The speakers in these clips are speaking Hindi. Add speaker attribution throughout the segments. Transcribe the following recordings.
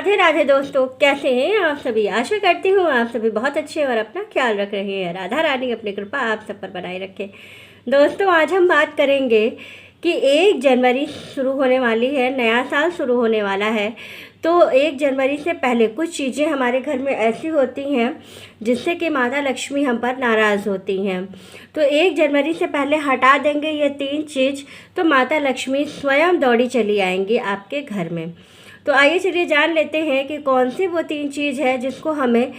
Speaker 1: राधे राधे दोस्तों, कैसे हैं आप सभी। आशा करती हूँ आप सभी बहुत अच्छे और अपना ख्याल रख रहे हैं। राधा रानी अपनी कृपा आप सब पर बनाए रखे। दोस्तों, आज हम बात करेंगे कि 1 जनवरी शुरू होने वाली है, नया साल शुरू होने वाला है। तो 1 जनवरी से पहले कुछ चीज़ें हमारे घर में ऐसी होती हैं जिससे कि माता लक्ष्मी हम पर नाराज़ होती हैं। तो 1 जनवरी से पहले हटा देंगे ये 3 चीज़ तो माता लक्ष्मी स्वयं दौड़ी चली आएंगी आपके घर में। तो आइए चलिए जान लेते हैं कि कौन सी वो 3 चीज़ है जिसको हमें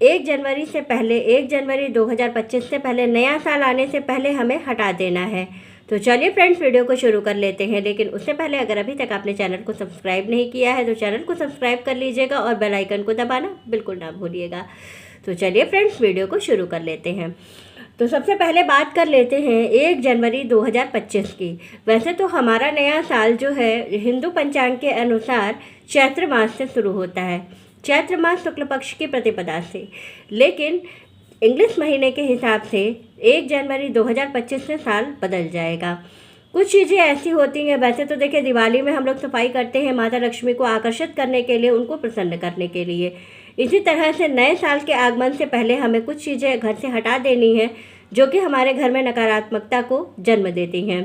Speaker 1: 1 जनवरी से पहले, 1 जनवरी 2025 से पहले, नया साल आने से पहले हमें हटा देना है। तो चलिए फ्रेंड्स, वीडियो को शुरू कर लेते हैं। लेकिन उससे पहले अगर अभी तक आपने चैनल को सब्सक्राइब नहीं किया है तो चैनल को सब्सक्राइब कर लीजिएगा और बेल आइकन को दबाना बिल्कुल ना भूलिएगा। तो चलिए फ्रेंड्स, वीडियो को शुरू कर लेते हैं। तो सबसे पहले बात कर लेते हैं 1 जनवरी 2025 की। वैसे तो हमारा नया साल जो है हिंदू पंचांग के अनुसार चैत्र मास से शुरू होता है, चैत्र मास शुक्ल पक्ष की प्रतिपदा से। लेकिन इंग्लिश महीने के हिसाब से 1 जनवरी 2025 से साल बदल जाएगा। कुछ चीज़ें ऐसी होती हैं, वैसे तो देखिए दिवाली में हम लोग सफाई करते हैं माता लक्ष्मी को आकर्षित करने के लिए, उनको प्रसन्न करने के लिए। इसी तरह से नए साल के आगमन से पहले हमें कुछ चीज़ें घर से हटा देनी है जो कि हमारे घर में नकारात्मकता को जन्म देती हैं।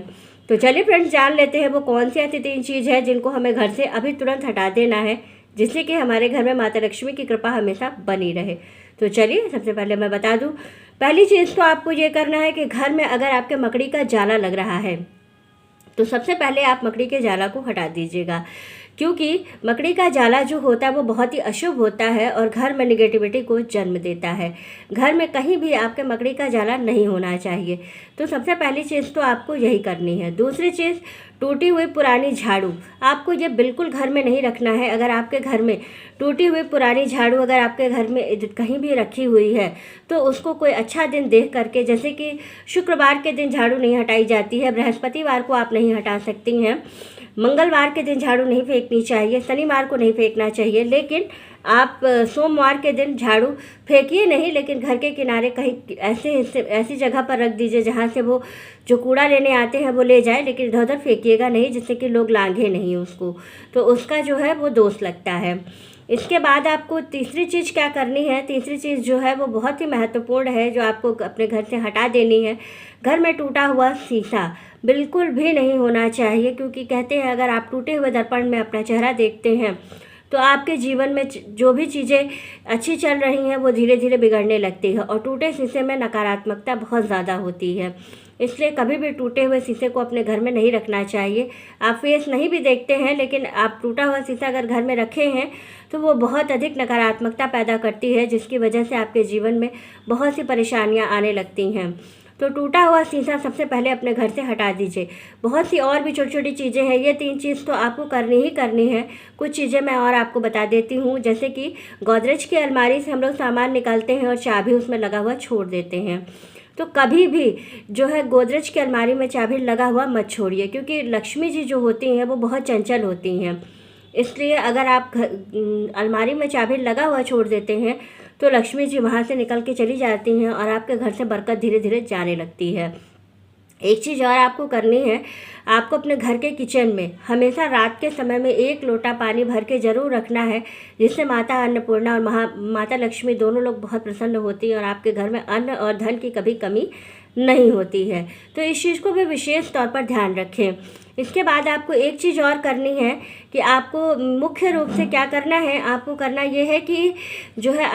Speaker 1: तो चलिए फ्रेंड्स, जान लेते हैं वो कौन सी ऐसी 3 चीज़ है जिनको हमें घर से अभी तुरंत हटा देना है जिससे कि हमारे घर में माता लक्ष्मी की कृपा हमेशा बनी रहे। तो चलिए सबसे पहले मैं बता दूं, पहली चीज़ तो आपको ये करना है कि घर में अगर आपके मकड़ी का जाला लग रहा है तो सबसे पहले आप मकड़ी के जाला को हटा दीजिएगा, क्योंकि मकड़ी का जाला जो होता है वो बहुत ही अशुभ होता है और घर में निगेटिविटी को जन्म देता है। घर में कहीं भी आपके मकड़ी का जाला नहीं होना चाहिए। तो सबसे पहली चीज़ तो आपको यही करनी है। दूसरी चीज़, टूटी हुई पुरानी झाड़ू आपको ये बिल्कुल घर में नहीं रखना है। अगर आपके घर में टूटी हुई पुरानी झाड़ू अगर आपके घर में कहीं भी रखी हुई है तो उसको कोई अच्छा दिन देख करके, जैसे कि शुक्रवार के दिन झाड़ू नहीं हटाई जाती है, बृहस्पतिवार को आप नहीं हटा सकती हैं, मंगलवार के दिन झाड़ू नहीं फेंकनी चाहिए, शनिवार को नहीं फेंकना चाहिए। लेकिन आप सोमवार के दिन झाड़ू फेंकिए नहीं, लेकिन घर के किनारे कहीं ऐसी जगह पर रख दीजिए जहाँ से वो जो कूड़ा लेने आते हैं वो ले जाए, लेकिन इधर उधर फेंकिएगा नहीं जिससे कि लोग लांघे नहीं उसको, तो उसका जो है वो दोष लगता है। इसके बाद आपको तीसरी चीज़ क्या करनी है, तीसरी चीज़ जो है वो बहुत ही महत्वपूर्ण है जो आपको अपने घर से हटा देनी है। घर में टूटा हुआ शीशा बिल्कुल भी नहीं होना चाहिए, क्योंकि कहते हैं अगर आप टूटे हुए दर्पण में अपना चेहरा देखते हैं तो आपके जीवन में जो भी चीज़ें अच्छी चल रही हैं वो धीरे धीरे बिगड़ने लगती है और टूटे शीशे में नकारात्मकता बहुत ज़्यादा होती है। इसलिए कभी भी टूटे हुए शीशे को अपने घर में नहीं रखना चाहिए। आप फेस नहीं भी देखते हैं, लेकिन आप टूटा हुआ शीशा अगर घर में रखे हैं तो वो बहुत अधिक नकारात्मकता पैदा करती है, जिसकी वजह से आपके जीवन में बहुत सी परेशानियां आने लगती हैं। तो टूटा हुआ शीशा सबसे पहले अपने घर से हटा दीजिए। बहुत सी और भी छोटी छोटी चीज़ें हैं, ये 3 चीज़ तो आपको करनी ही करनी है। कुछ चीज़ें मैं और आपको बता देती हूँ, जैसे कि गोदरेज की अलमारी से हम लोग सामान निकालते हैं और चाबी उसमें लगा हुआ छोड़ देते हैं। तो कभी भी जो है गोदरेज की अलमारी में चाबी लगा हुआ मत छोड़िए, क्योंकि लक्ष्मी जी जो होती हैं वो बहुत चंचल होती हैं। इसलिए अगर आप अलमारी में चाबी लगा हुआ छोड़ देते हैं तो लक्ष्मी जी वहाँ से निकल के चली जाती हैं और आपके घर से बरकत धीरे धीरे जाने लगती है। एक चीज़ और आपको करनी है, आपको अपने घर के किचन में हमेशा रात के समय में 1 लोटा पानी भर के ज़रूर रखना है, जिससे माता अन्नपूर्णा और माता लक्ष्मी दोनों लोग बहुत प्रसन्न होती हैं और आपके घर में अन्न और धन की कभी कमी नहीं होती है। तो इस चीज़ को भी विशेष तौर पर ध्यान रखें। इसके बाद आपको एक चीज़ और करनी है कि आपको मुख्य रूप से क्या करना है, आपको करना ये है कि जो है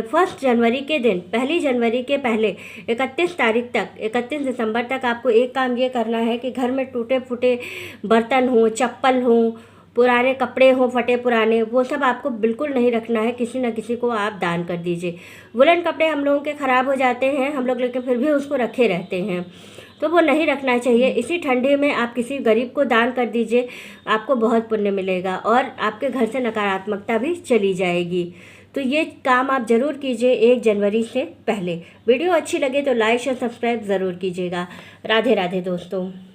Speaker 1: 1 जनवरी के दिन, 1 जनवरी के पहले 31 तारीख तक, 31 दिसंबर तक आपको एक काम ये करना है कि घर में टूटे फूटे बर्तन हों, चप्पल हों, पुराने कपड़े हों फटे पुराने, वो सब आपको बिल्कुल नहीं रखना है। किसी न किसी को आप दान कर दीजिए। वुलन कपड़े हम लोगों के ख़राब हो जाते हैं, हम लोग लेकिन फिर भी उसको रखे रहते हैं, तो वो नहीं रखना चाहिए। इसी ठंडे में आप किसी गरीब को दान कर दीजिए, आपको बहुत पुण्य मिलेगा और आपके घर से नकारात्मकता भी चली जाएगी। तो ये काम आप ज़रूर कीजिए 1 जनवरी से पहले। वीडियो अच्छी लगे तो लाइक और सब्सक्राइब ज़रूर कीजिएगा। राधे राधे दोस्तों।